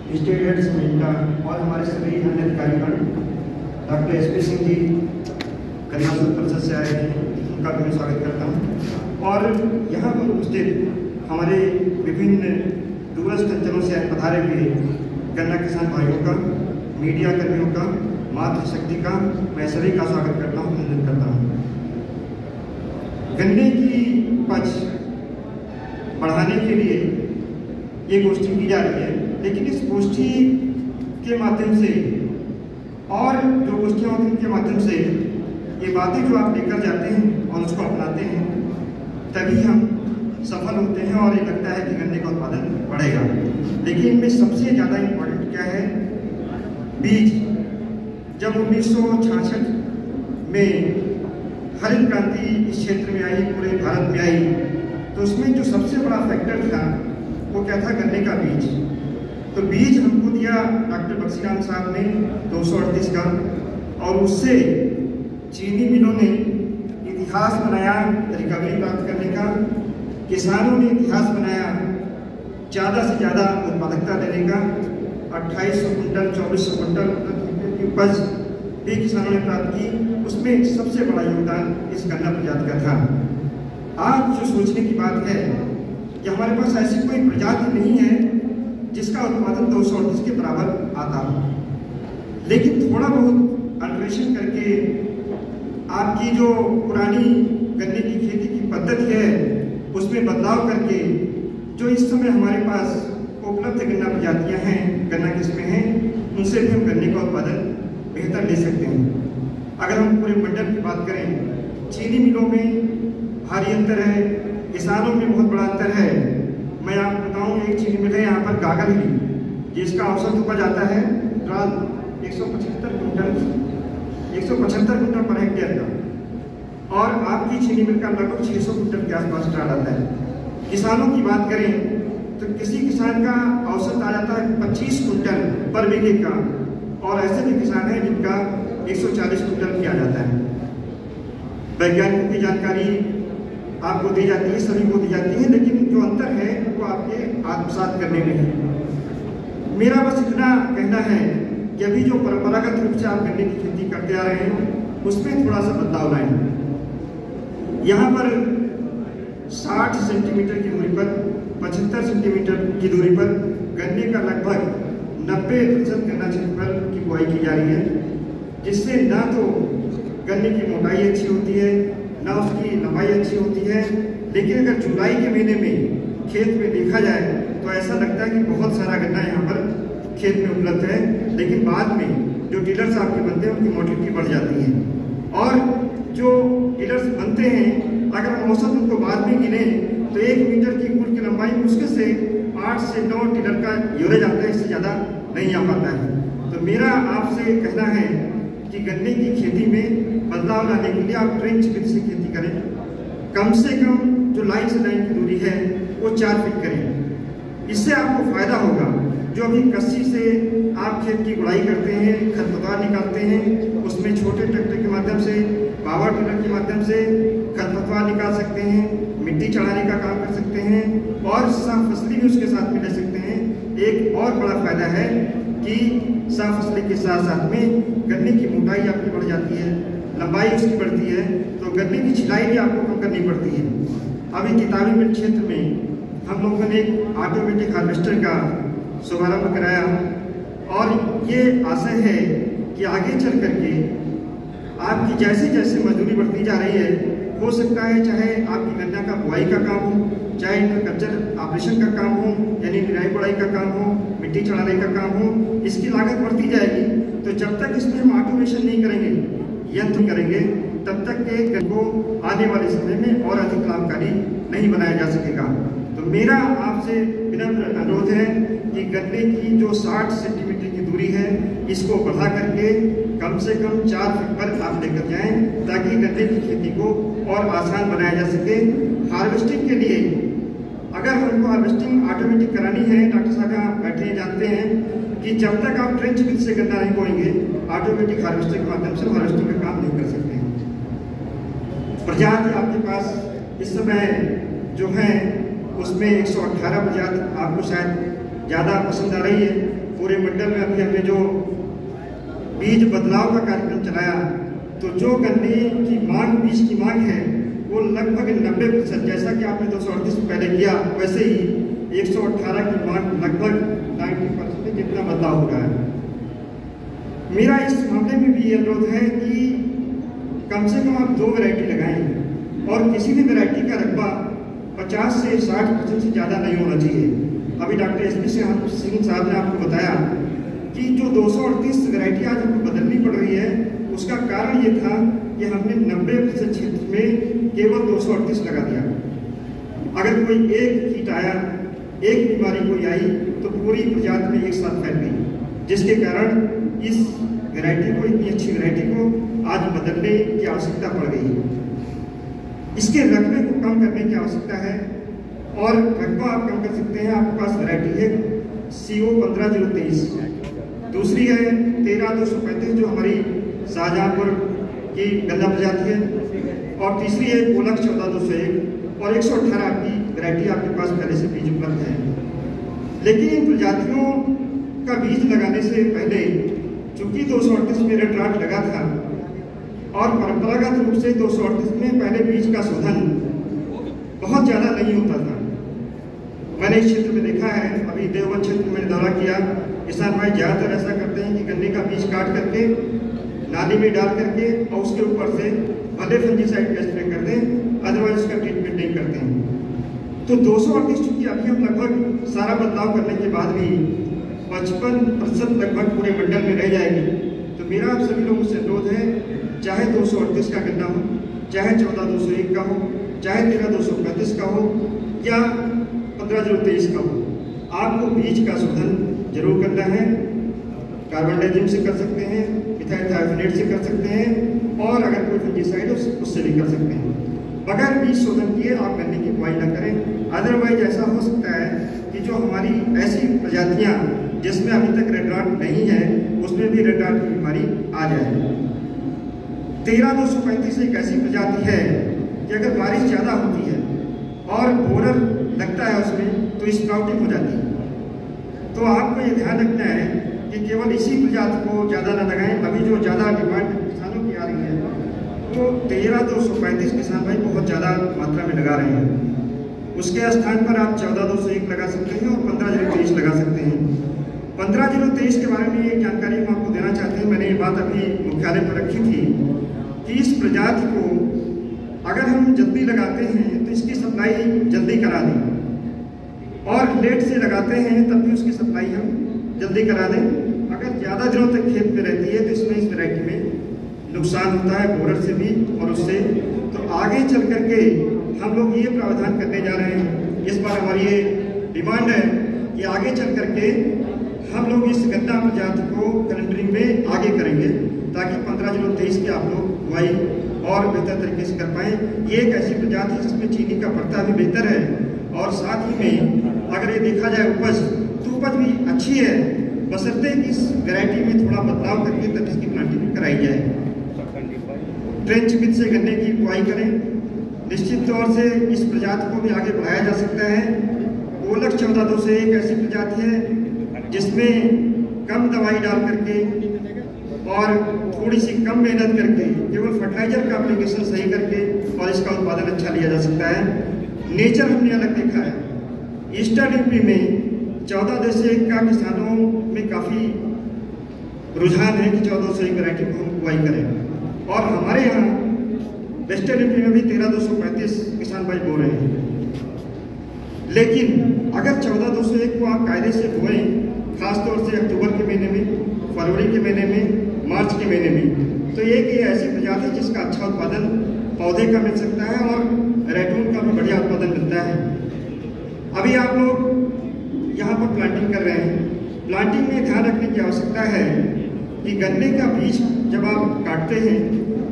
State head समेटा और हमारे सभी अन्य अधिकारीगण, डॉक्टर SP सिंह जी गन्ना परिषद से आए हैं, उनका भी मैं स्वागत करता हूँ। और यहाँ पर उपस्थित हमारे विभिन्न दूरस्थ अंचलों से पधारे हुए गन्ना किसान भाइयों का, मीडिया कर्मियों का, मातृशक्ति का मैं सभी का स्वागत करता हूँ, अभिनंदन करता हूँ। गन्ने की उपज बढ़ाने के लिए ये गोष्ठी की जा रही है, लेकिन इस गोष्ठी के माध्यम से और जो गोष्ठियाँ होती हैं उनके माध्यम से ये बातें जो आप लेकर जाते हैं और उसको अपनाते हैं, तभी हम सफल होते हैं और ये लगता है कि गन्ने का उत्पादन बढ़ेगा। लेकिन इनमें सबसे ज़्यादा इम्पोर्टेंट क्या है? बीज। जब 1966 में हरित क्रांति इस क्षेत्र में आई, पूरे भारत में आई, तो उसमें जो सबसे बड़ा फैक्टर था वो क्या था? गन्ने का बीज। तो बीज हमको दिया डॉक्टर बक्सीराम साहब ने 238 का, और उससे चीनी मिलों ने इतिहास बनाया रिकवरी प्राप्त करने का, किसानों ने इतिहास बनाया ज़्यादा से ज़्यादा उत्पादकता देने का। 2800 कुंटल 2400 कुंटल की उपज भी किसानों ने प्राप्त की। उसमें सबसे बड़ा योगदान इस गन्ना प्रजाति का था। आज जो सोचने की बात है कि हमारे पास ऐसी कोई प्रजाति नहीं है जिसका उत्पादन 238 के बराबर आता हो, लेकिन थोड़ा बहुत अन्वेषण करके आपकी जो पुरानी गन्ने की खेती की पद्धति है उसमें बदलाव करके जो इस समय हमारे पास उपलब्ध गन्ना प्रजातियां हैं, गन्ना किस्में हैं, उनसे भी हम गन्ने का उत्पादन बेहतर ले सकते हैं। अगर हम पूरे मंडल की बात करें, चीनी मिलों में भारी अंतर है, किसानों में बहुत बड़ा अंतर है। मैं आपको बताऊं, एक चीनी मिल है यहाँ पर गागल ही, जिसका औसत उपज आता है 175 कुंटल पर हेक्टेयर का, और आपकी चीनी मिल का लगभग 600 कुंटल के आसपास स्टार्ट आता है। किसानों की बात करें तो किसी किसान का औसत आ जाता है 25 कुंटल पर बीघे का, और ऐसे भी किसान हैं जिनका 140 कुंटल किया जाता है। वैज्ञानिकों की जानकारी आपको दी जाती है, सभी को दी जाती है, लेकिन जो अंतर है वो आपके आत्मसात करने में है। मेरा बस इतना कहना है कि अभी जो परंपरागत रूप से आप गन्ने की खेती करते आ रहे हैं उसमें थोड़ा सा बदलाव लाएं। यहाँ पर 60 सेंटीमीटर की दूरी पर, 75 सेंटीमीटर की दूरी पर गन्ने का लगभग 90% गन्ना क्षेत्रफल की बुआई की जा रही है, जिससे ना तो गन्ने की मोटाई अच्छी होती है, ना उसकी लंबाई अच्छी होती है। लेकिन अगर जुलाई के महीने में खेत में देखा जाए तो ऐसा लगता है कि बहुत सारा गन्ना यहाँ पर खेत में उपलब्ध है, लेकिन बाद में जो टिलर्स आपके बनते हैं उनकी मोटिलिटी बढ़ जाती है। और जो टिलर्स बनते हैं, अगर हम औसत उनको बाद में गिने तो 1 मीटर की कुल की लंबाई मुश्किल से 8 से 9 टिलर का यूरेज आता है, इससे ज़्यादा नहीं आ पाता है। तो मेरा आपसे कहना है कि गन्ने की खेती में बदलाव लाने के लिए आप ट्रेंच विधि से खेती करें। कम से कम जो लाइन से लाइन की दूरी है वो 4 फीट करें। इससे आपको फायदा होगा। जो अभी कस्सी से आप खेत की गुड़ाई करते हैं, खरपतवार निकालते हैं, उसमें छोटे ट्रैक्टर के माध्यम से, पावर टिलर के माध्यम से खरपतवार निकाल सकते हैं, मिट्टी चढ़ाने का काम कर सकते हैं, और साफ फसली भी उसके साथ में ले सकते हैं। एक और बड़ा फायदा है कि साफ फसली के साथ साथ में गन्ने की मोटाई आपकी बढ़ जाती है, लंबाई उसकी बढ़ती है, तो गन्ने की छिलाई भी आपको कम करनी पड़ती है। अभी किताबी मिल क्षेत्र में हम लोगों ने एक ऑटोमेटिक हार्वेस्टर का शुभारंभ कराया, और ये आशय है कि आगे चल करके आपकी जैसे जैसे मजदूरी बढ़ती जा रही है, हो सकता है चाहे आपकी गन्ना का बुआई का काम हो, चाहे इंटरकल्चर ऑपरेशन का काम हो, यानी निराई गुड़ाई का काम हो, मिट्टी चढ़ाने का काम हो, इसकी लागत बढ़ती जाएगी। तो जब तक इसमें हम ऑटोमेशन नहीं करेंगे, यंत्र करेंगे, तब तक के गन्ने को आने वाले समय में और अधिक लाभकारी नहीं बनाया जा सकेगा। तो मेरा आपसे विनम्र अनुरोध है कि गन्ने की जो 60 सेंटीमीटर की दूरी है, इसको बढ़ा करके कम से कम 4 फीट पर आप लेकर जाएं, ताकि गन्ने की खेती को और आसान बनाया जा सके। हार्वेस्टिंग के लिए अगर हमको हार्वेस्टिंग ऑटोमेटिक करानी है, डॉक्टर साहब आप बैठे जानते हैं कि जब तक आप ट्रेंच विधि से गन्ना नहीं बोएंगे, ऑटोमेटिक हार्वेस्टिंग के माध्यम से हार्वेस्टिंग का काम नहीं कर सकते हैं। प्रजाति आपके पास इस समय जो है उसमें 118 प्रजाति आपको शायद ज़्यादा पसंद आ रही है। पूरे मंडल में अभी हमने जो बीज बदलाव का कार्यक्रम चलाया, तो जो गन्ने की मांग, बीज की मांग है, वो लगभग 90%, जैसा कि आपने 238 में पहले किया, वैसे ही 118 की मांग लगभग 90% जितना बदलाव हो रहा है। मेरा इस मामले में भी अनुरोध है कि कम से कम आप 2 वैरायटी लगाएं और किसी भी वैरायटी का रकबा 50 से 60% से ज़्यादा नहीं होना चाहिए। अभी डॉक्टर एसपी सिंह साहब ने आपको बताया कि जो 238 वैरायटी आज हमको बदलनी पड़ रही है, उसका कारण ये था कि हमने 90% क्षेत्र में केवल 238 लगा दिया। अगर कोई एक कीट आया, एक बीमारी कोई आई, तो पूरी प्रजाति में एक साथ फैल गई, जिसके कारण इस वैरायटी को, इतनी अच्छी वैरायटी को आज बदलने की आवश्यकता पड़ गई। इसके रकबे को कम करने की आवश्यकता है और रकबा आप कम कर सकते हैं। आपके पास वैरायटी है CO 15023, दूसरी है 13235 जो हमारी शाहजहांपुर की गन्ना प्रजाति है, और तीसरी है कोलक 14201 और 118 की वैरायटी आपके पास पहले से बीज उपलब्ध है। लेकिन इन प्रजातियों का बीज लगाने से पहले चूंकि 238 में रेड राट लगा था और परंपरागत रूप से 238 में पहले बीज का शोधन बहुत ज़्यादा नहीं होता था। मैंने इस क्षेत्र में देखा है, अभी देवबंद क्षेत्र में मैंने दौरा किया, किसान भाई ज़्यादातर ऐसा करते हैं कि गन्ने का बीज काट करके नाली में डाल करके और उसके ऊपर से भले फंजीसाइड का स्प्रे कर दें, अदरवाइज उसका ट्रीटमेंट नहीं करते हैं। तो 238 चूंकि अभी हम लगभग सारा बदलाव करने के बाद भी 55% लगभग पूरे मंडल में रह जाएगी। तो मेरा आप सभी लोगों से अनुरोध है, चाहे 238 का गन्ना हो, चाहे 14201 का हो, चाहे 13235 का हो या 15023 का हो, आपको बीज का शोधन जरूर करना है। कार्बन डाइजिम से कर सकते हैं, मिथाइल थायोफेनेट से कर सकते हैं, और अगर कोई फंजीसाइड उससे भी कर सकते हैं। बगैर बीज शोधन किए आप गन्ने की बुआई न करें। अदरवाइज ऐसा हो सकता है कि जो हमारी ऐसी प्रजातियां जिसमें अभी तक रेड राट नहीं है, उसमें भी रेड राट की बीमारी आ जाए। 13235 एक ऐसी प्रजाति है कि अगर बारिश ज़्यादा होती है और बोरर लगता है उसमें, तो स्प्राउटिंग हो जाती है। तो आपको ये ध्यान रखना है कि केवल इसी प्रजाति को ज़्यादा न लगाएं। अभी जो ज़्यादा डिमांड किसानों की आ रही है, तो 13235 किसान भाई बहुत ज़्यादा मात्रा में लगा रहे हैं। उसके स्थान पर आप 14201 लगा सकते हैं और 15023 लगा सकते हैं। 15023 के बारे में एक जानकारी हम आपको देना चाहते हैं। मैंने ये बात अभी मुख्यालय पर रखी थी कि इस प्रजाति को अगर हम जल्दी लगाते हैं तो इसकी सप्लाई जल्दी करा दें, और लेट से लगाते हैं तब भी उसकी सप्लाई हम जल्दी करा दें। अगर ज़्यादा दिनों तक खेत में रहती है तो इसमें इस वैरायटी में नुकसान होता है, बोरर से भी और उससे। तो आगे चल करके हम लोग ये प्रावधान करने जा रहे हैं। इस बार हमारी ये डिमांड है कि आगे चल करके हम लोग इस गन्ना प्रजाति को कैलेंडरिंग में आगे करेंगे, ताकि 15/023 की आप लोग बुआई और बेहतर तरीके से कर पाएँ। ये एक ऐसी प्रजाति है जिसमें चीनी का पड़ता भी बेहतर है, और साथ ही में अगर ये देखा जाए उपज, तो उपज भी अच्छी है, बशर्ते कि इस वैरायटी में थोड़ा बदलाव करके तब इसकी प्लांटिंग कराई जाए। ट्रेंच मिथ से गन्ने की बुआई करें। निश्चित तौर से इस प्रजाति को भी आगे बढ़ाया जा सकता है। कोलक 14201 ऐसी प्रजाति है जिसमें कम दवाई डाल करके और थोड़ी सी कम मेहनत करके, केवल फर्टिलाइजर का एप्लीकेशन सही करके, और इसका उत्पादन अच्छा लिया जा सकता है। नेचर हमने अलग देखा है। ईस्टर्न यूपी में 14201 का किसानों में काफ़ी रुझान है कि 14201 वैरायटी को हम बुआई करें, और हमारे यहाँ वेस्टर्न यूपी में भी 13235 किसान भाई बो रहे हैं। लेकिन अगर 14201 को आप कायदे से बोएं, खासतौर से अक्टूबर के महीने में, फरवरी के महीने में, मार्च के महीने में, तो एक ये ऐसी प्रजाति जिसका अच्छा उत्पादन पौधे का मिल सकता है और रैटून का भी बढ़िया उत्पादन मिलता है। अभी आप लोग यहाँ पर प्लांटिंग कर रहे हैं। प्लांटिंग में ध्यान रखने की आवश्यकता है कि गन्ने का बीज जब आप काटते हैं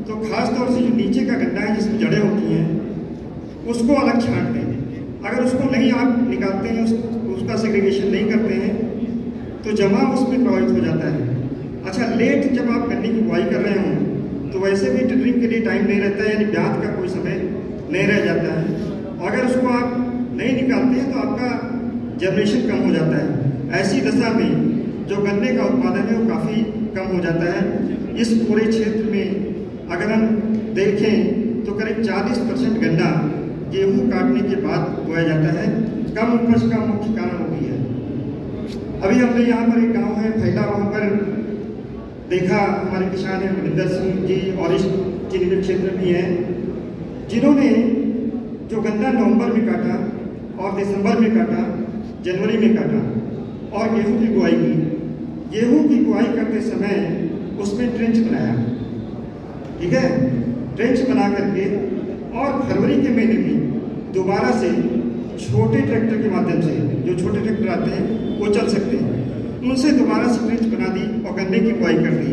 तो खास तौर से जो नीचे का गन्ना है जिसमें जड़ें होती हैं, उसको अलग छांट दें। अगर उसको नहीं आप निकालते हैं, उसका सेग्रीगेशन नहीं करते हैं, तो जमा उसमें प्रभावित हो जाता है। अच्छा, लेट जब आप गन्ने की बुआई कर रहे हों तो वैसे भी टिलरिंग के लिए टाइम नहीं रहता है, यानी ब्यात का कोई समय नहीं रह जाता है। अगर उसको आप नहीं निकालते हैं तो आपका जनरेशन कम हो जाता है। ऐसी दशा में जो गन्ने का उत्पादन है वो काफ़ी कम हो जाता है। इस पूरे क्षेत्र में अगर हम देखें तो करीब 40% गन्ना गेहूं काटने के बाद बोया जाता है। कम उपज का मुख्य कारण वो भी है। अभी हमने यहाँ पर एक गांव है फैला, वहाँ पर देखा, हमारे किसान हैं मनिंदर सिंह जी और इस चीनी क्षेत्र भी हैं, जिन्होंने जो गन्ना नवंबर में काटा और दिसंबर में काटा, जनवरी में काटा और गेहूं की बुआई की। गेहूं की बुआई करते समय उसमें ट्रेंच बनाया, ठीक है, ट्रेंच बना करके और फरवरी के महीने में दोबारा से छोटे ट्रैक्टर के माध्यम से, जो छोटे ट्रैक्टर आते हैं वो चल सकते हैं, उनसे दोबारा से ट्रेंच बना दी और गन्ने की बुआई कर दी।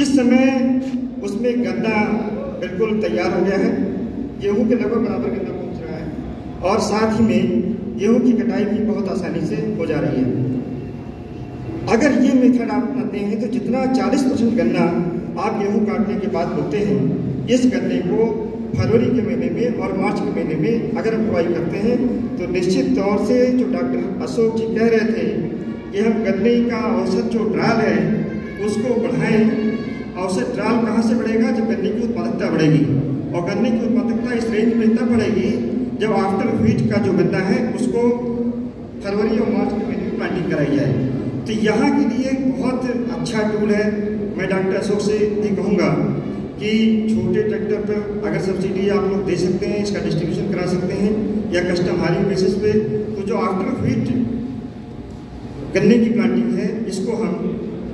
इस समय उसमें गन्ना बिल्कुल तैयार हो गया है, गेहूं के लगभग बराबर गन्ना पहुंच रहा है और साथ ही में गेहूं की कटाई भी बहुत आसानी से हो जा रही है। अगर ये मेथड आप अपनाते हैं तो जितना 40% गन्ना आप गेहूं काटने के बाद बोते हैं, इस गन्ने को फरवरी के महीने में और मार्च के महीने में अगर हम बुआई करते हैं तो निश्चित तौर से जो डॉक्टर अशोक जी कह रहे थे कि हम गन्ने का औसत जो ड्राल है उसको बढ़ाएं। औसत ड्राल कहाँ से बढ़ेगा? जब गन्ने की उत्पादकता बढ़ेगी, और गन्ने की उत्पादकता इस रेंज में तब बढ़ेगी जब आफ्टर व्हीट का जो गन्ना है उसको फरवरी और मार्च के महीने में प्लांटिंग कराई जाए। तो यहाँ के लिए एक बहुत अच्छा टूल है। मैं डॉक्टर अशोक से ये कहूँगा कि छोटे ट्रैक्टर पर अगर सब्सिडी आप लोग दे सकते हैं, इसका डिस्ट्रीब्यूशन करा सकते हैं या कस्टम हायरिंग बेसिस पे, तो जो आफ्टर व्हीट गन्ने की प्लांटिंग है इसको हम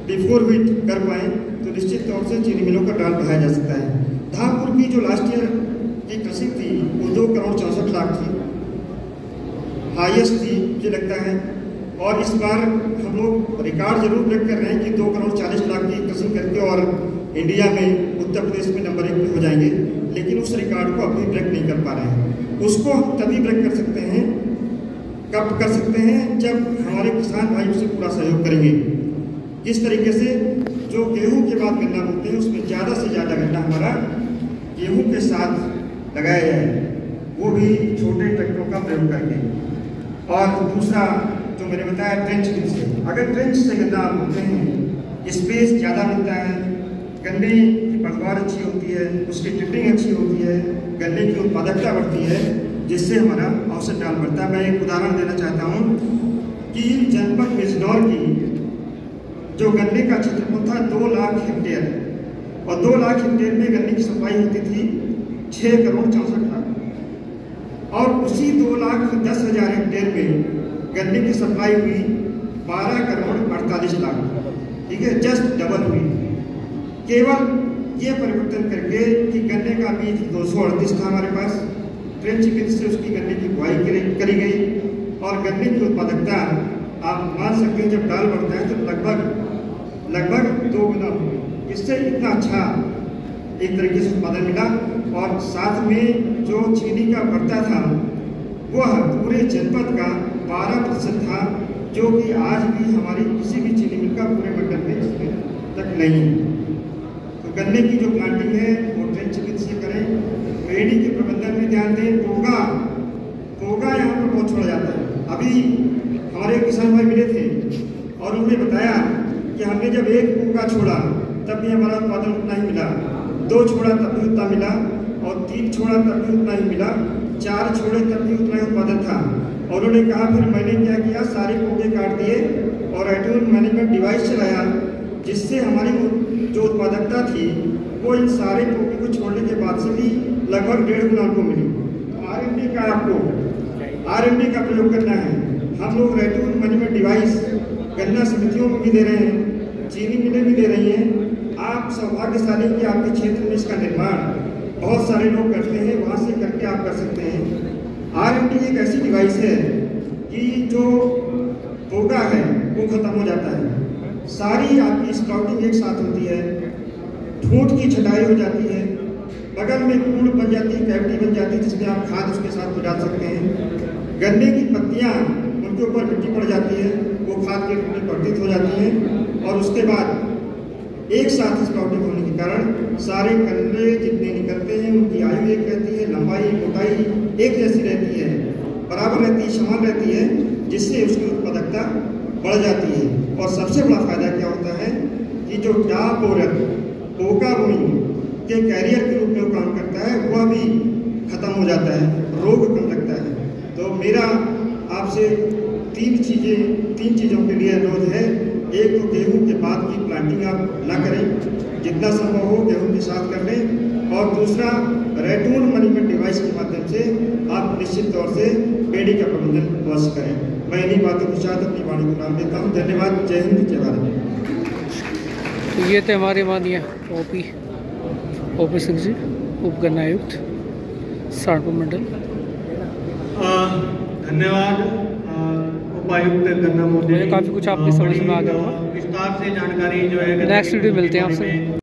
बिफोर व्हीट कर पाएँ तो निश्चित तौर से चीनी मिलों का ड्राल बढ़ाया जा सकता है। धामपुर की जो लास्ट ईयर की कृषि थी वो 2,64,00,000 थी, हाईएस्ट थी मुझे लगता है, और इस बार हम लोग रिकॉर्ड जरूर ब्रेक कर रहे हैं कि 2,40,00,000 की कृषि करके और इंडिया में उत्तर प्रदेश में नंबर 1 पे हो जाएंगे, लेकिन उस रिकॉर्ड को अभी ब्रेक नहीं कर पा रहे हैं। उसको हम तभी ब्रेक कर सकते हैं, कब कर सकते हैं? जब हमारे किसान भाई उससे पूरा सहयोग करेंगे। इस तरीके से जो गेहूं के बाद गन्ना बोते हैं उसमें ज़्यादा से ज़्यादा गन्ना हमारा गेहूं के साथ लगाया जाए, वो भी छोटे ट्रैक्टरों का प्रयोग करके। और दूसरा जो मैंने बताया ट्रेंच से, अगर ट्रेंच से गन्ना आप बोते हैं स्पेस ज़्यादा मिलता है, गन्ने की पैदावार अच्छी होती है, उसकी टिपिंग अच्छी होती है, गन्ने की उत्पादकता बढ़ती है, जिससे हमारा औसत ड्राल बढ़ता है। मैं एक उदाहरण देना चाहता हूँ कि जनपद बिजनौर की जो गन्ने का क्षेत्रफल था 2 लाख हेक्टेयर, और 2 लाख हेक्टेयर में गन्ने की सप्लाई होती थी 6,64,00,000, और उसी 2,10,000 हेक्टेयर में गन्ने की सप्लाई हुई 12,48,00,000, ठीक है, जस्ट डबल हुई। केवल ये परिवर्तन करके कि गन्ने का बीज 238 था हमारे पास, ट्रेंच विधि से उसकी गन्ने की बुआई करी गई और गन्ने की उत्पादकता आप मान सकते हैं जब डाल बढ़ता है तो लगभग 2 गुना हो गई। इससे इतना अच्छा एक तरीके से उत्पादन मिला, और साथ में जो चीनी का बढ़ता था वह पूरे जनपद का 12% था, जो कि आज भी हमारी किसी भी चीनी मिल का पूरे मंडल में इसमें तक नहीं है। तो गन्ने की जो प्लांटिंग है वो ट्रेंच विधि से करें, पेड़ी के प्रबंधन में ध्यान दें। पोगा यहाँ पर बहुत छोड़ा जाता है। अभी हमारे किसान भाई मिले थे और उन्होंने बताया कि हमने जब 1 पोगा छोड़ा तब भी हमारा उत्पादन उतना ही मिला, 2 छोड़ा तब भी उतना मिला, और 3 छोड़ा तब भी उतना ही मिला, 4 छोड़े तब भी उतना ही उत्पादन था। और उन्होंने कहा फिर मैंने क्या किया, सारे पोगे काट दिए और एट्यून मैनेजमेंट डिवाइस चलाया, जिससे हमारी जो उत्पादकता थी वो इन सारे पोगे को छोड़ने के बाद से भी लगभग 1.5 गुना उनको मिली। R&D का आपको R&D का प्रयोग करना है। हम लोग एट्यून मैनेजमेंट डिवाइस गन्ना समितियों में भी दे रहे हैं, चीनी मिलें भी दे रही हैं। आप सौभाग्यशाली कि आपके क्षेत्र में इसका निर्माण बहुत सारे लोग करते हैं, वहाँ से करके आप कर सकते हैं। R&D एक ऐसी डिवाइस है कि जो पोगा है वो खत्म हो जाता है, सारी आपकी स्प्राउटिंग एक साथ होती है, ठूंठ की छटाई हो जाती है, बगल में कूड़ बन जाती है, कैविटी बन जाती है जिसमें आप खाद उसके साथ डाल सकते हैं। गन्ने की पत्तियाँ उनके ऊपर मिट्टी पड़ जाती है, वो खाद के रूप में परिवर्तित हो जाती हैं, और उसके बाद एक साथ स्प्राउटिंग होने के कारण सारे गन्ने जितने निकलते हैं उनकी आयु एक रहती है, लंबाई मोटाई एक जैसी रहती है, बराबर रहती है, समान रहती है, जिससे उसकी उत्पादकता बढ़ जाती है। और सबसे बड़ा फायदा क्या होता है कि जो टाप और पोका बोइंग के कैरियर के रूप में वो काम करता है, वह भी खत्म हो जाता है, रोग कम लगता है। तो मेरा आपसे तीन चीज़ों के लिए अनुरोध है। एक तो गेहूं के बाद की प्लांटिंग आप ना करें, जितना संभव हो गेहूं के साथ कर लें। और दूसरा, रैटून मैनेजमेंट डिवाइस के माध्यम से आप निश्चित तौर से पेड़ी का प्रबंधन अवश्य करें। मैं इन्हीं बातों के साथ अपनी वाणी को नाम देता हूँ। धन्यवाद। जय हिंद, जय भारत। तो ये थे हमारे माननीय ओपी सिंह जी, उपगण आयुक्त सहारनपुर मंडल। धन्यवाद उपायुक्त गन्ना मोदी। काफ़ी कुछ आपकी समझ में आ गया होगा। विस्तार से जानकारी जो है नेक्स्ट वीडियो मिलते हैं आपसे।